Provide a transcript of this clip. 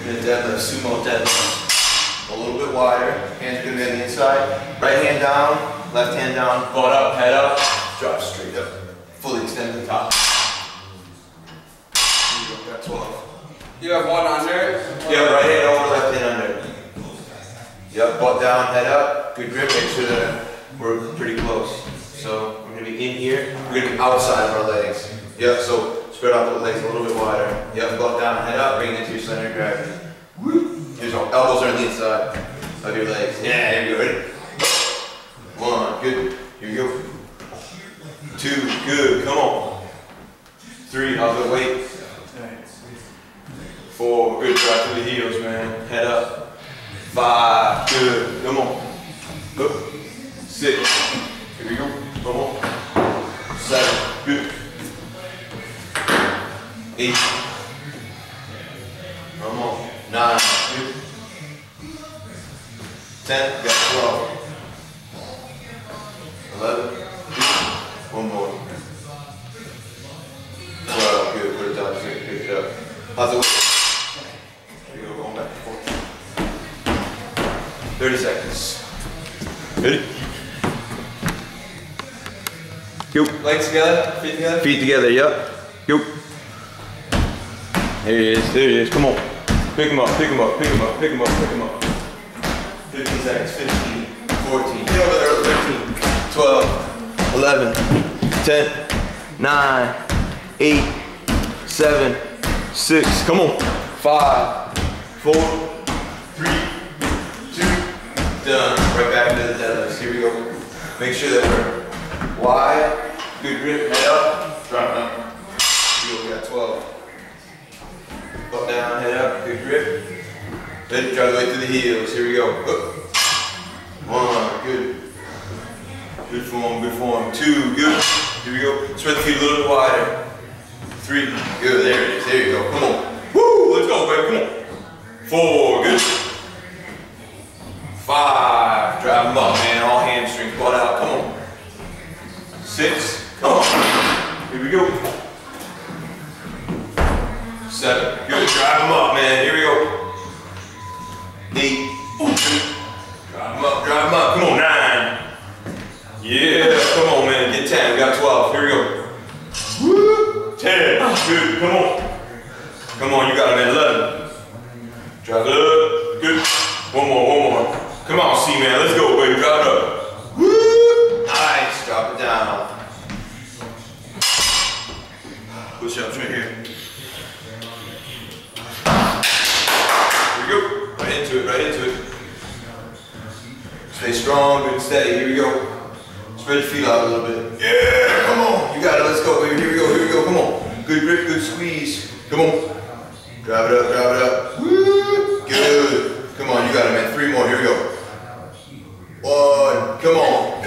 We're gonna deadlift, sumo deadlift. A little bit wider, hands are gonna be on the inside. Right hand down, left hand down, butt up, head up, drop straight up. Fully extend to the top. Here you go, got 12. You have one under? Yeah, right hand over, left hand under. Yep, butt down, head up, good grip, make sure that we're pretty close. So we're gonna be in here, we're gonna be outside of our legs. Yep, so spread out the legs a little bit wider. Yep, butt down, head up, bring it into your center of gravity. Here's our elbows are on the inside of your legs. Yeah, here we go, ready? 1, good, here we go. 2, good, come on. 3, how's the weight? 4, good, drive through the heels, man. Head up. 5, good, come on. Up. 6, here we go, come on. 7, good. 8, come on. 9, good. 10, got 12. 11, good. One more. 12, good, put it down, just pick it up. How's it work? Here we go, going back and forth. 30 seconds. Ready? Go. Legs together, feet together? Feet together, yep. Go. There it is, there it is, come on. Pick them up, pick them up, pick them up, pick them up, pick them up. 15 seconds, 15, 14, get over there, 13, 12, 11, 10, 9, 8, 7, 6, come on. 5, 4, 3, 2, done. Right back into the deadlifts, here we go. Make sure that we're wide, good grip, head up, drop it up. Here we got 12. Up, down, head up, good grip. Then try the way through the heels. Here we go. Up. 1, good. Good form, good form. 2, good. Here we go. Spread the feet a little bit wider. 3, good. There it is. There you go. Come on. Woo! Let's go, baby. Come on. 4, good. 5, drive them up, man. All hamstrings, butt out. Come on. 6, come on. Here we go. 7, good, drive them up, man, here we go. 8, good. Drive them up, come on, 9. Yeah, come on, man, get 10, we got 12, here we go. Woo, 10, good, come on. Come on, you got it, man, 11. Drive it up, good. One more. Come on, C-man, let's go, baby, drive it up. Woo, nice, drop it down. Push-ups right here. Right into it, right into it. Stay strong, good and steady. Here we go. Spread your feet out a little bit. Yeah, come on. You got it, let's go, baby. Here we go, come on. Good grip, good squeeze. Come on. Drive it up. Woo, good. Come on, you got it, man. 3 more, here we go. 1, come on,